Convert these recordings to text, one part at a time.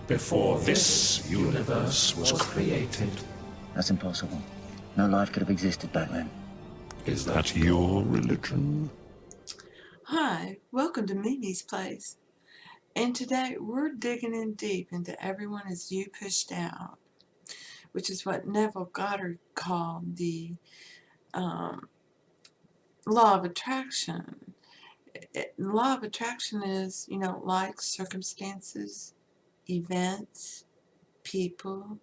before this universe was created. That's impossible. No life could have existed back then. Is that your religion? Hi, welcome to Mimi's Place. And today we're digging in deep into Everyone Is You Pushed Out, which is what Neville Goddard called the law of attraction. Law of attraction is, like circumstances, events, people,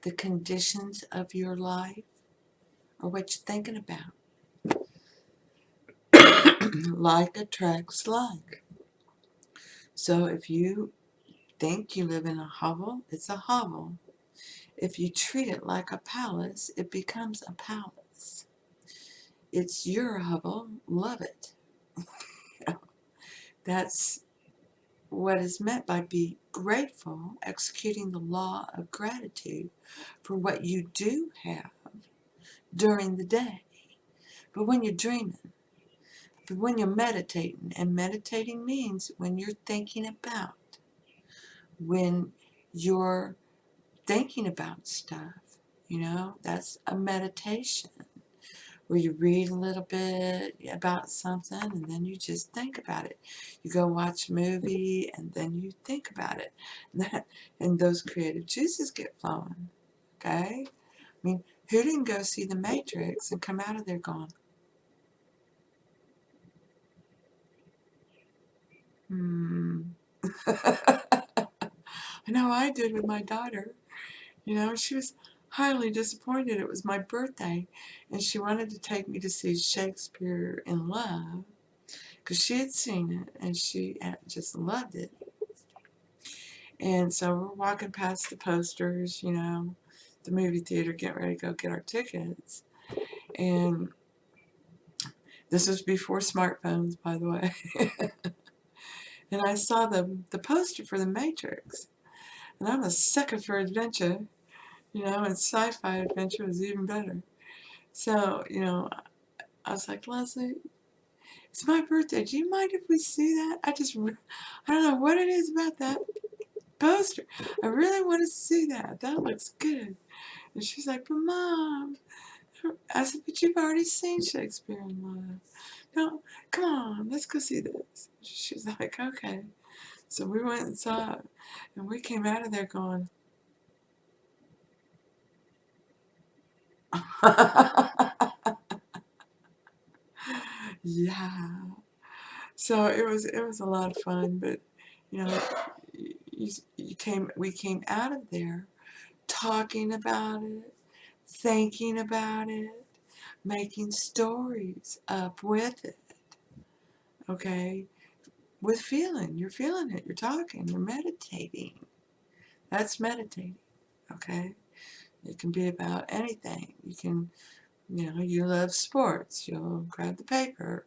the conditions of your life, or what you're thinking about. Like attracts like. So if you think you live in a hovel, it's a hovel. If you treat it like a palace, it becomes a palace. It's your hovel, love it. That's what is meant by be grateful, executing the law of gratitude for what you do have during the day. But when you're dreaming, but when you're meditating, and meditating means when you're thinking about, when you're thinking about stuff, that's a meditation where you read a little bit about something and then you just think about it. You go watch a movie and then you think about it. And those creative juices get flowing. Okay? I mean, who didn't go see The Matrix and come out of there going, I know I did with my daughter. She was highly disappointed. It was my birthday, and she wanted to take me to see Shakespeare in Love because she had seen it, and she just loved it. And so we're walking past the posters, the movie theater, getting ready to go get our tickets. And this was before smartphones, by the way. And I saw the poster for The Matrix. And I'm a sucker for adventure, and sci-fi adventure is even better. So, I was like, Leslie, it's my birthday. Do you mind if we see that? I don't know what it is about that poster. I really want to see that. That looks good. And she's like, but Mom. I said, but you've already seen Shakespeare in Love. No, come on, let's go see this. She's like, okay. So we went and saw it. And we came out of there going, yeah. So it was a lot of fun, but we came out of there talking about it, thinking about it, making stories up with it. Okay? With feeling. You're feeling it, you're talking, you're meditating. That's meditating. Okay? It can be about anything. You can, you love sports. You'll grab the paper.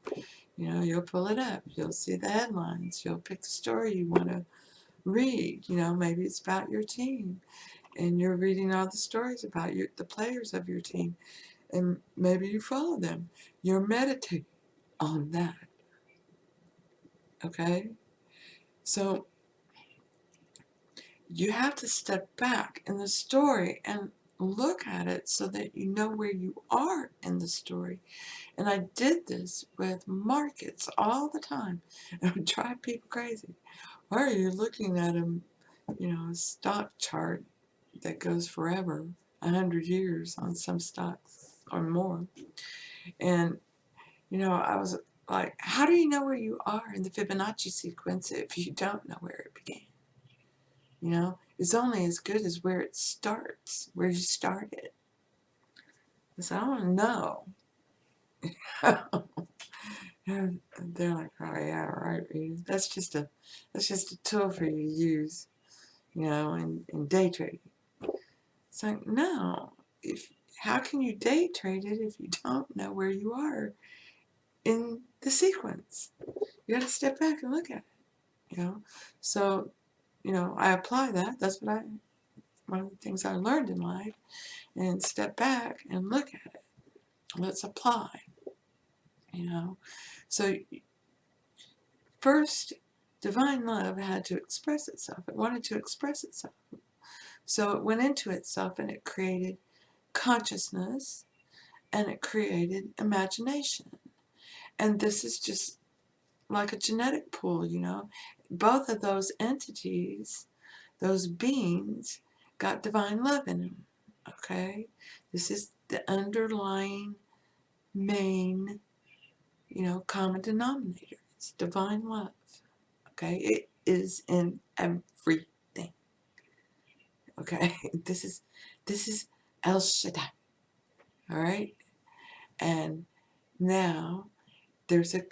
You'll pull it up. You'll see the headlines. You'll pick the story you want to read. Maybe it's about your team. And you're reading all the stories about the players of your team. And maybe you follow them. You're meditating on that. Okay? So you have to step back in the story and look at it so that you know where you are in the story. And I did this with markets all the time. And it would drive people crazy. Why are you looking at a stock chart that goes forever, 100 years on some stocks or more? And, I was like, how do you know where you are in the Fibonacci sequence if you don't know where it began? It's only as good as where it starts, where you started. So I don't know. And they're like, oh yeah, right, Rita. That's just a tool for you to use, in day trading. It's like, no. How can you day trade it if you don't know where you are in the sequence? You got to step back and look at it. So, I apply that. That's one of the things I learned in life, and step back and look at it. Let's apply. So first, divine love had to express itself. It wanted to express itself. So it went into itself and it created consciousness and it created imagination. And this is just like a genetic pool, you know. Both of those entities, those beings, got divine love in them. Okay? This is the underlying main, common denominator. It's divine love. Okay? It is in everything. Okay? This is El Shaddai. All right? And now there's a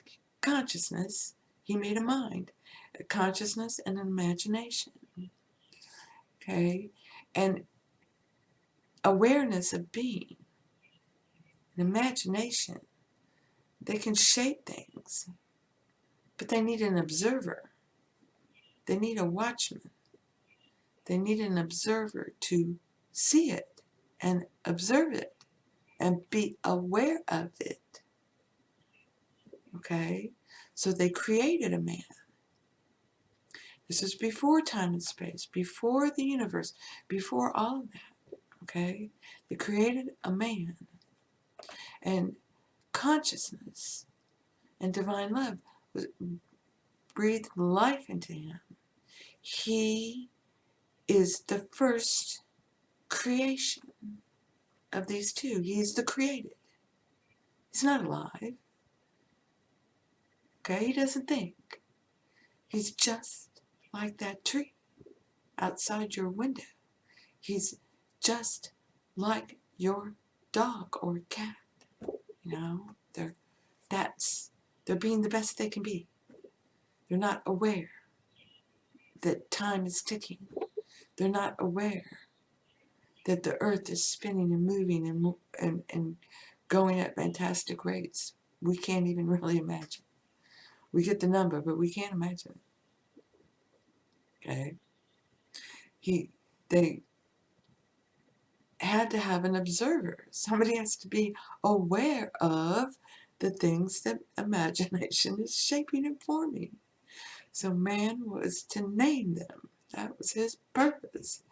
consciousness. He made a mind, a consciousness and an imagination. Okay? And awareness of being, an imagination, they can shape things, but they need an observer. They need a watchman. They need an observer to see it and observe it and be aware of it. Okay? So they created a man. This is before time and space, before the universe, before all of that. Okay? They created a man. And consciousness and divine love breathed life into him. He is the first creation of these two. He's the created. He's not alive. Okay? He doesn't think. He's just like that tree outside your window. He's just like your dog or cat. They're being the best they can be. They're not aware that time is ticking. They're not aware that the earth is spinning and moving and going at fantastic rates. We can't even really imagine. We get the number, but we can't imagine it. Okay? They had to have an observer. Somebody has to be aware of the things that imagination is shaping and forming. So man was to name them. That was his purpose.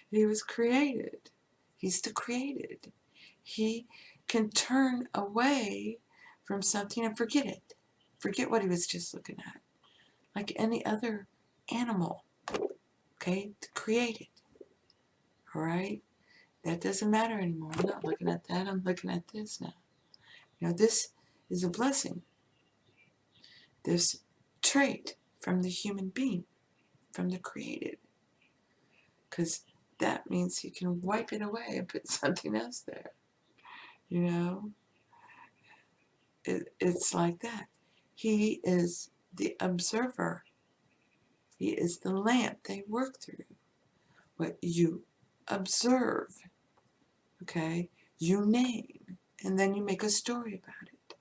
He was created. He's the created. He can turn away from something and forget it. Forget what he was just looking at. Like any other animal. Okay? The created. Alright? That doesn't matter anymore. I'm not looking at that. I'm looking at this now. This is a blessing. This trait from the human being, from the created. Because that means you can wipe it away and put something else there. It's like that. He is the observer. He is the lamp they work through. What you observe, okay, you name, and then you make a story about it.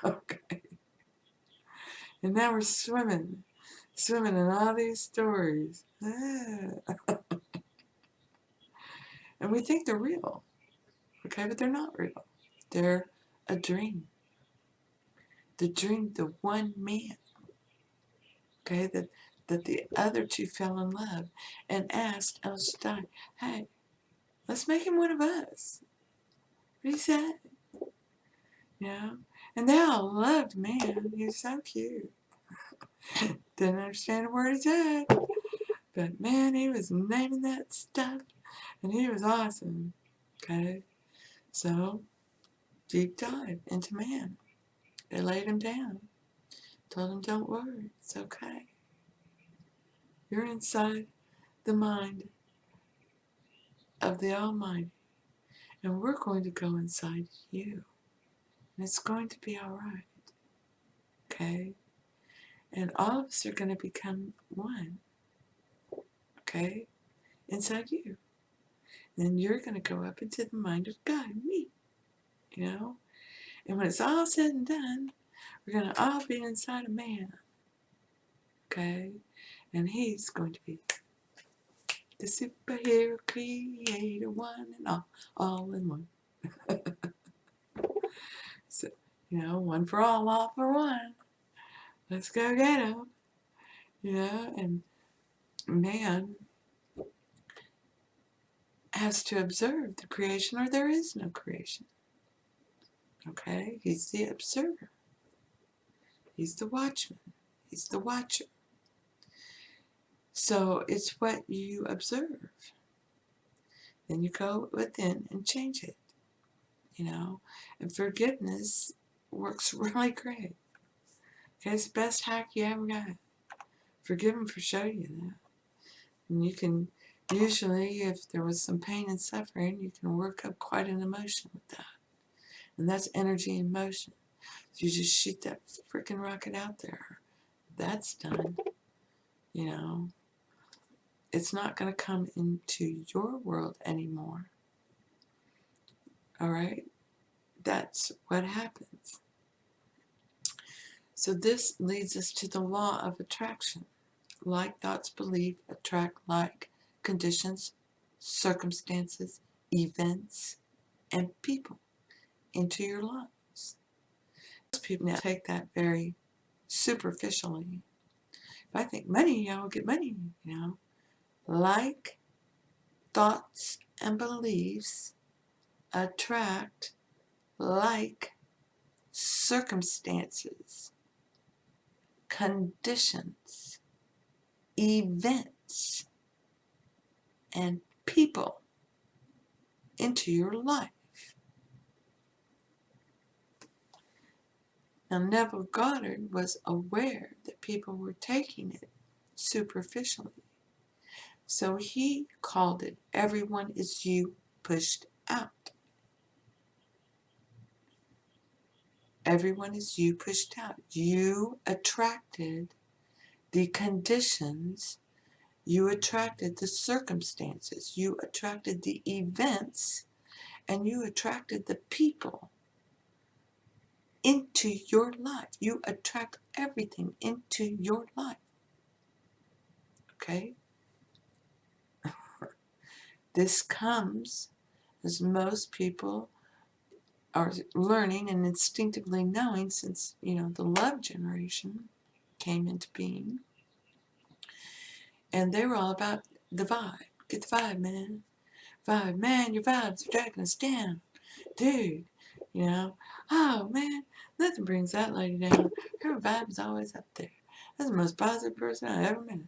Okay. And now we're swimming in all these stories. And we think they're real, okay, but they're not real. They're a dream. The dream, the one man, okay, that the other two fell in love and asked El Shaddai, hey, let's make him one of us. What he said, and they all loved man. He was so cute. Didn't understand a word he said, but man, he was naming that stuff, and he was awesome. Okay, so deep dive into man. They laid him down, told him, don't worry, it's okay. You're inside the mind of the Almighty, and we're going to go inside you, and it's going to be all right. Okay, and all of us are going to become one. Okay, inside you. Then you're going to go up into the mind of God, me. And when it's all said and done, we're going to all be inside a man. Okay, and he's going to be the superhero creator, one and all in one. So, one for all for one. Let's go get him. and man has to observe the creation or there is no creation. Okay? He's the observer. He's the watchman. He's the watcher. So it's what you observe. Then you go within and change it, And forgiveness works really great. Okay, it's the best hack you ever got. Forgive him for showing you that. And you can, usually, if there was some pain and suffering, you can work up quite an emotion with that. And that's energy in motion. So you just shoot that freaking rocket out there. That's done. It's not going to come into your world anymore. All right? That's what happens. So this leads us to the law of attraction. Like thoughts, belief, attract like conditions, circumstances, events, and people into your lives. Most people now take that very superficially. If I think money, I'll get money, Like thoughts and beliefs attract like circumstances, conditions, events, and people into your life. Now, Neville Goddard was aware that people were taking it superficially. So he called it everyone is you pushed out. Everyone is you pushed out. You attracted the conditions, you attracted the circumstances, you attracted the events, and you attracted the people into your life. You attract everything into your life. Okay? This comes as most people are learning and instinctively knowing since, the love generation came into being. And they were all about the vibe. Get the vibe, man. Vibe, man, your vibes are dragging us down. Dude, oh, man, nothing brings that lady down. Her vibe is always up there. That's the most positive person I ever met.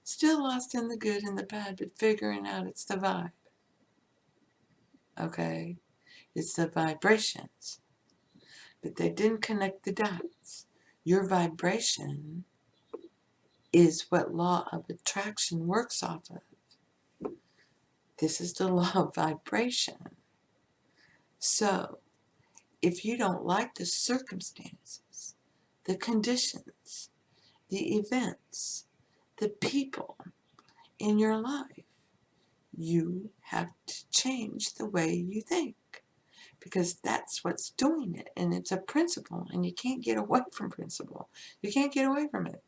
Still lost in the good and the bad, but figuring out it's the vibe. Okay? It's the vibrations. But they didn't connect the dots. Your vibration is what law of attraction works off of. This is the law of vibration. So, if you don't like the circumstances, the conditions, the events, the people in your life, you have to change the way you think. Because that's what's doing it. And it's a principle. And you can't get away from principle. You can't get away from it.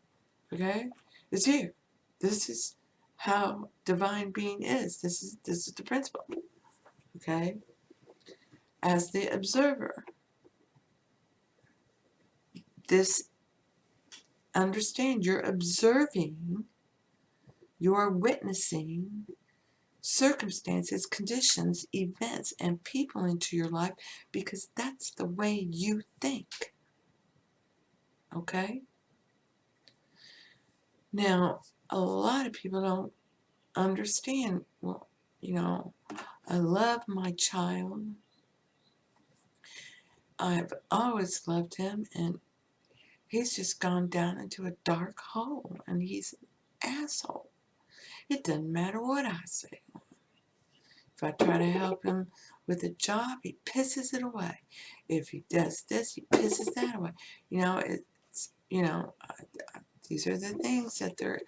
Okay? It's here. This is how divine being is. This is the principle. Okay? As the observer, understand you're observing, you're witnessing circumstances, conditions, events, and people into your life because that's the way you think. Okay? Now, a lot of people don't understand, well, I love my child. I've always loved him, and he's just gone down into a dark hole, and he's an asshole. It doesn't matter what I say. If I try to help him with a job, he pisses it away. If he does this, he pisses that away. These are the things that they're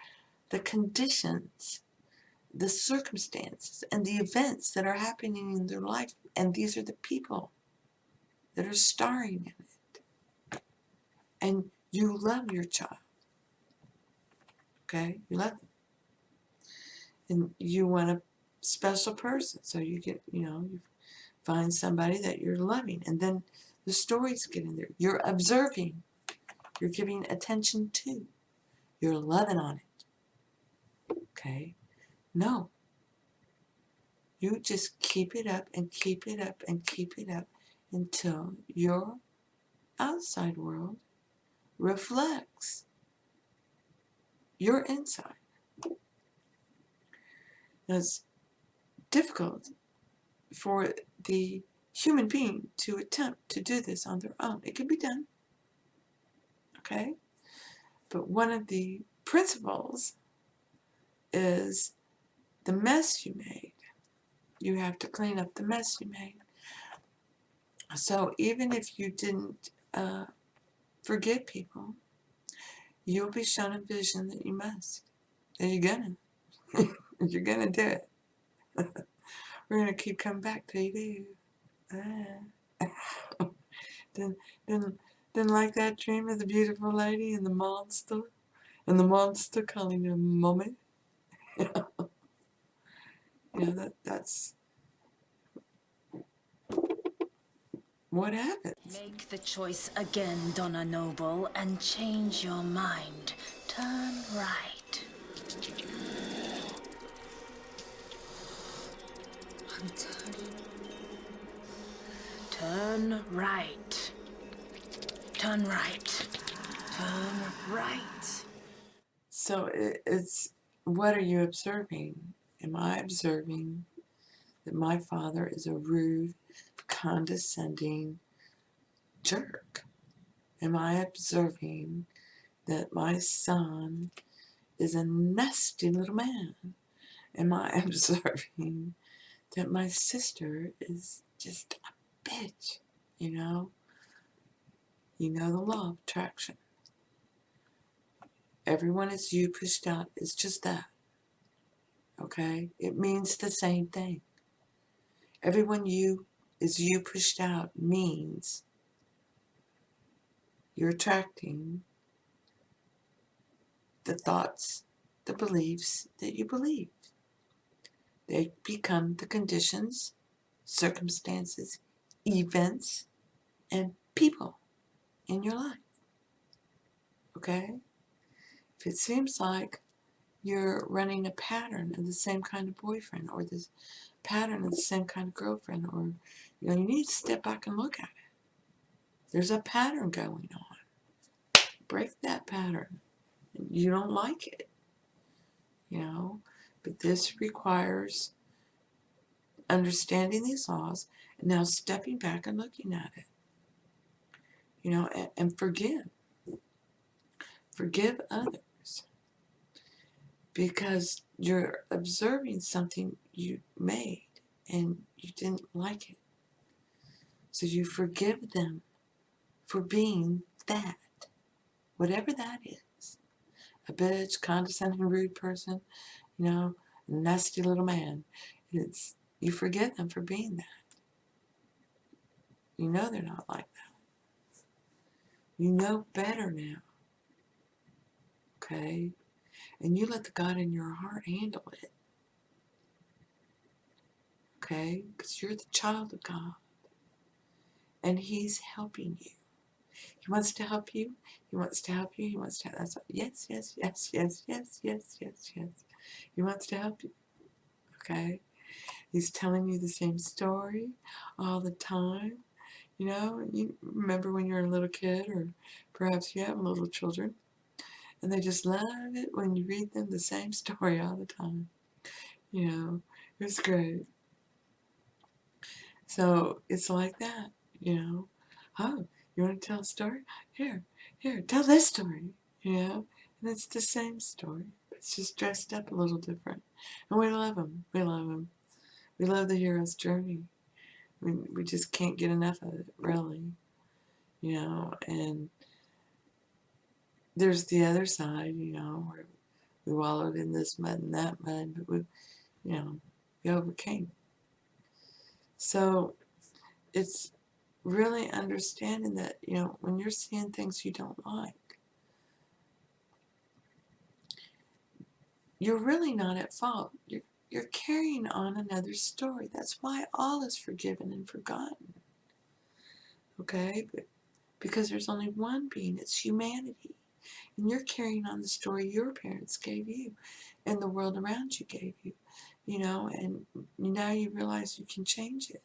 the conditions, the circumstances, and the events that are happening in their life, and these are the people that are starring in it. And you love your child. Okay? You love them. And you want a special person. So you get, you find somebody that you're loving. And then the stories get in there. You're observing. You're giving attention to. You're loving on it. Okay? No. You just keep it up and keep it up and keep it up until your outside world reflects your inside. Now, it's difficult for the human being to attempt to do this on their own. It can be done, okay? But one of the principles is the mess you made. You have to clean up the mess you made. So even if you didn't forgive people, you'll be shown a vision that you must. And you're gonna. You're gonna do it. We're gonna keep coming back till you do. then, then, then, like that dream of the beautiful lady and the monster calling her mommy. That's what happens. Make the choice again, Donna Noble, and change your mind. Turn right. I'm turning. Turn right. Turn right. Turn right. So it's, what are you observing? Am I observing that my father is a rude, condescending jerk? Am I observing that my son is a nasty little man? Am I observing that my sister is just a bitch? You know the law of attraction. Everyone is you pushed out. It's just that. Okay? It means the same thing. Everyone you is you pushed out means you're attracting the thoughts, the beliefs that you believe. They become the conditions, circumstances, events, and people in your life. Okay? If it seems like you're running a pattern of the same kind of boyfriend, or this pattern of the same kind of girlfriend, or you need to step back and look at it. There's a pattern going on. Break that pattern. You don't like it, but this requires understanding these laws and now stepping back and looking at it, and forgive others, because you're observing something you made and you didn't like it. So you forgive them for being that, whatever that is. A bitch, condescending, rude person, nasty little man. You forgive them for being that. You know they're not like that. You know better now. Okay? And you let the God in your heart handle it. Okay? Because you're the child of God. And He's helping you. He wants to help you. He wants to help you. He wants to help. Yes. He wants to help you. Okay? He's telling you the same story all the time. You remember when you're a little kid, or perhaps you have little children, and they just love it when you read them the same story all the time. It's great. So it's like that, Oh, you want to tell a story? Here, tell this story, And it's the same story. It's just dressed up a little different. And we love them. We love them. We love the hero's journey. We just can't get enough of it, really. And there's the other side, where we wallowed in this mud and that mud, but we overcame. So it's really understanding that, when you're seeing things you don't like, you're really not at fault. You're carrying on another story. That's why all is forgiven and forgotten. Okay? But because there's only one being. It's humanity. And you're carrying on the story your parents gave you and the world around you gave you, and now you realize you can change it.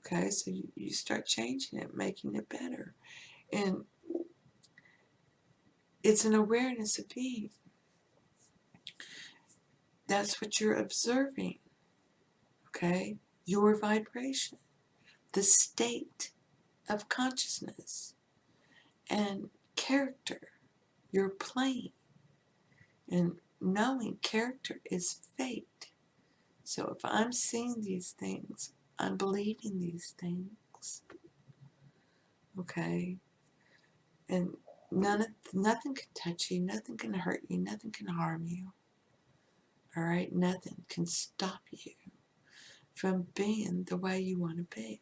Okay, so you start changing it, making it better. And it's an awareness of being. That's what you're observing. Okay, your vibration, the state of consciousness and character you're playing. And knowing character is fate. So if I'm seeing these things, I'm believing these things. Okay? And nothing can touch you, nothing can hurt you, nothing can harm you. All right? Nothing can stop you from being the way you want to be.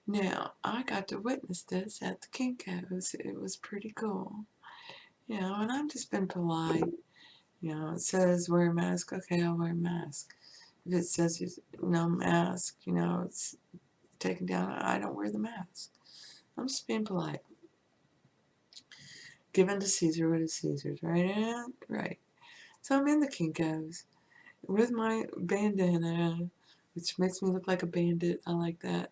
Now, I got to witness this at the Kinko's. It was pretty cool. And I've just been polite. It says wear a mask. Okay, I'll wear a mask. If it says no mask, it's taken down. I don't wear the mask. I'm just being polite. Given to Caesar what is Caesar's, right? Right. So I'm in the Kinko's with my bandana, which makes me look like a bandit. I like that.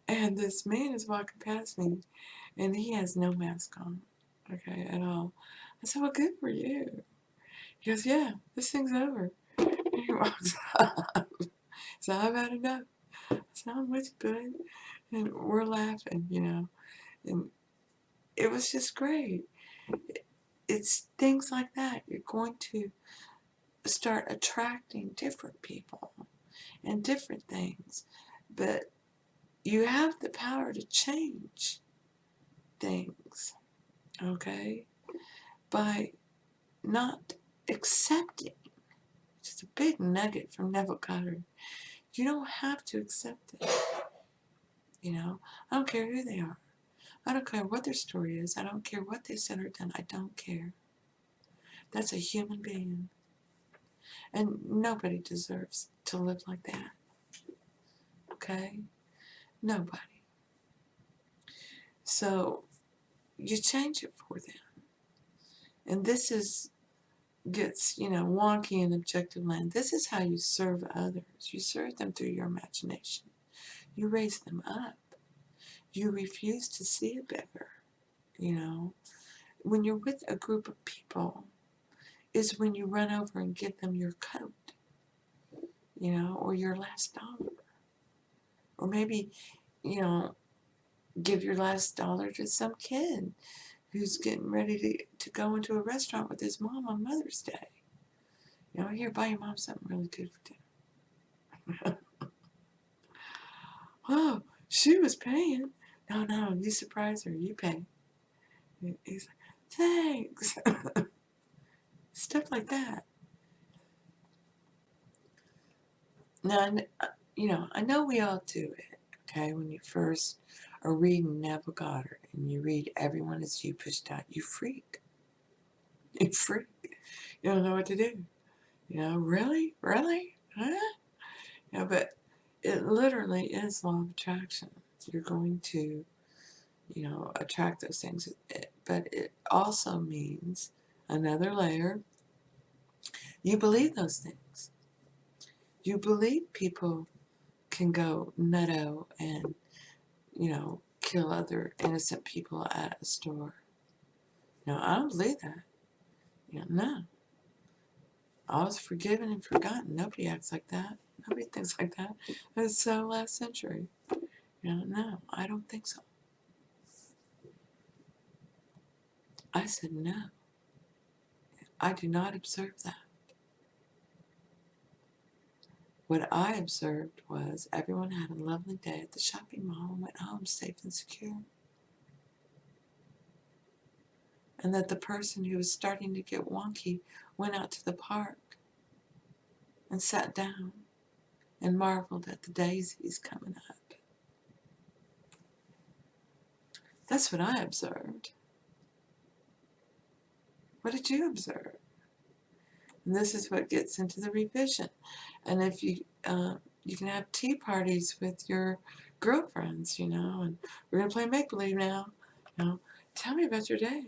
And this man is walking past me, and he has no mask on, okay, at all. I said, well, good for you. He goes, yeah, this thing's over. And he walks up. So I've had enough. I said, I'm with you, bud. And we're laughing, and it was just great. It's things like that. You're going to start attracting different people and different things. But you have the power to change things, okay, by not accepting, which is a big nugget from Neville Goddard. You don't have to accept it. I don't care who they are. I don't care what their story is. I don't care what they said or done. I don't care. That's a human being. And nobody deserves to live like that. Okay? Nobody. So you change it for them. And this gets, wonky in objective land. This is how you serve others. You serve them through your imagination. You raise them up. You refuse to see it better. When you're with a group of people is when you run over and give them your coat, or your last dollar. Or maybe, give your last dollar to some kid who's getting ready to go into a restaurant with his mom on Mother's Day. Here, buy your mom something really good for dinner. Oh, she was paying. No, you surprise her. You pay. He's like, thanks. Stuff like that. Now, I know we all do it, okay? When you first are reading Neville Goddard and you read everyone is you pushed out, you freak. You freak. You don't know what to do. Really? Really? Huh? But it literally is law of attraction. You're going to, attract those things. But it also means another layer. You believe those things. You believe people can go nutto and, kill other innocent people at a store. I don't believe that. No. I was forgiven and forgotten. Nobody acts like that. Nobody thinks like that. That's so last century. No, I don't think so. I said no. I do not observe that. What I observed was everyone had a lovely day at the shopping mall and went home safe and secure. And that the person who was starting to get wonky went out to the park and sat down and marveled at the daisies coming up. That's what I observed. What did you observe? And this is what gets into the revision. And if you can have tea parties with your girlfriends, and we're going to play make-believe now. Tell me about your day,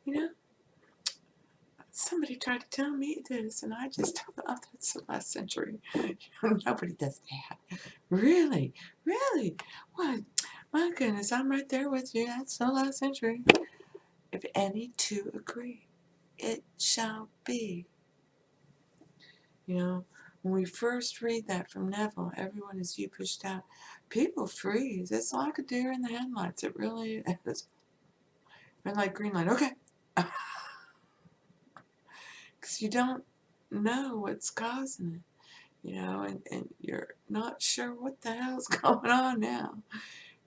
Yeah, somebody tried to tell me this, and I just told them, oh, that's the last century. Nobody does that. Really? Really? What? My goodness, I'm right there with you. That's the last century. If any two agree, it shall be. When we first read that from Neville, everyone is you pushed out. People freeze. It's like a deer in the headlights. It really is. Red light, green light. Okay. Because you don't know what's causing it, and you're not sure what the hell's going on now,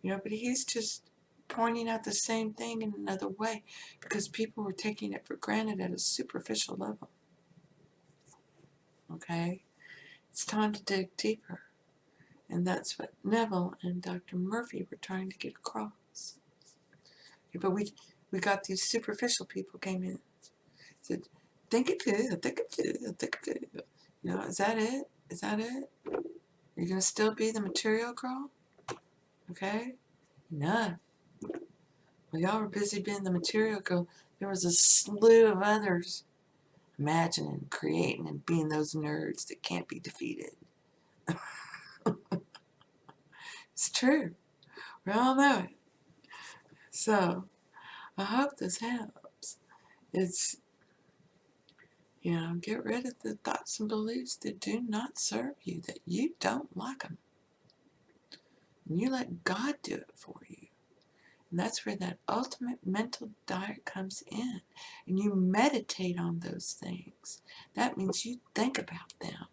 but he's just pointing out the same thing in another way because people were taking it for granted at a superficial level. Okay? It's time to dig deeper. And that's what Neville and Dr. Murphy were trying to get across. But we got these superficial people came in. Said, think it feel, think it feel, think it feel. Is that it? Is that it? Are you going to still be the material girl? Okay? No. Well, y'all were busy being the material girl. There was a slew of others imagining, creating, and being those nerds that can't be defeated. It's true. We all know it. So, I hope this helps. It's, get rid of the thoughts and beliefs that do not serve you, that you don't like them. And you let God do it for you. And that's where that ultimate mental diet comes in. And you meditate on those things. That means you think about them.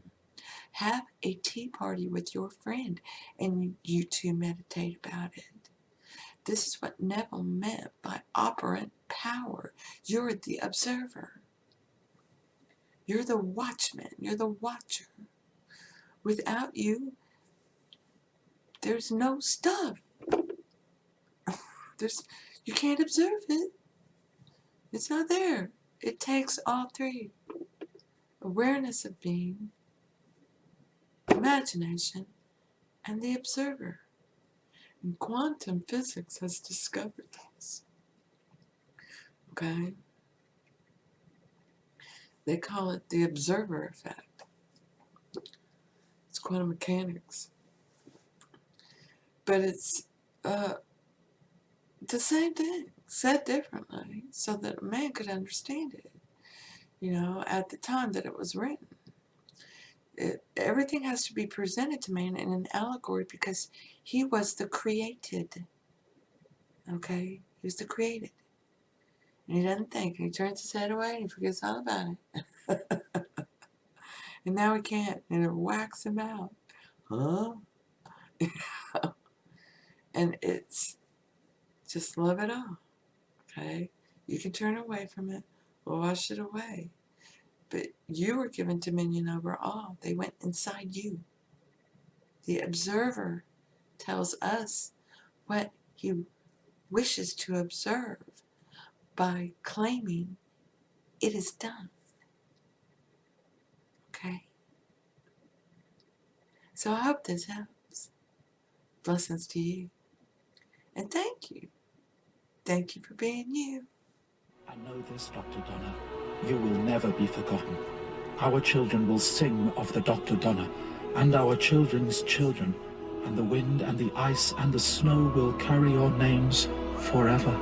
Have a tea party with your friend and you two meditate about it. This is what Neville meant by operant power. You're the observer. You're the watchman. You're the watcher. Without you, there's no stuff. You can't observe it. It's not there. It takes all three. Awareness of being, imagination, and the observer. And quantum physics has discovered this. Okay? They call it the observer effect. It's quantum mechanics. But it's the same thing, said differently, so that a man could understand it, at the time that it was written. Everything has to be presented to man in an allegory because he was the created. Okay? He was the created. And he doesn't think. He turns his head away and he forgets all about it. And now he can't. And it whacks him out. Huh? And it's just love it all. Okay? You can turn away from it or wash it away. But you were given dominion over all. They went inside you. The observer tells us what he wishes to observe by claiming it is done. Okay? So I hope this helps. Blessings to you. And thank you. Thank you for being you. I know this, Dr. Donna. You will never be forgotten. Our children will sing of the Dr. Donna, and our children's children, and the wind and the ice and the snow will carry your names forever.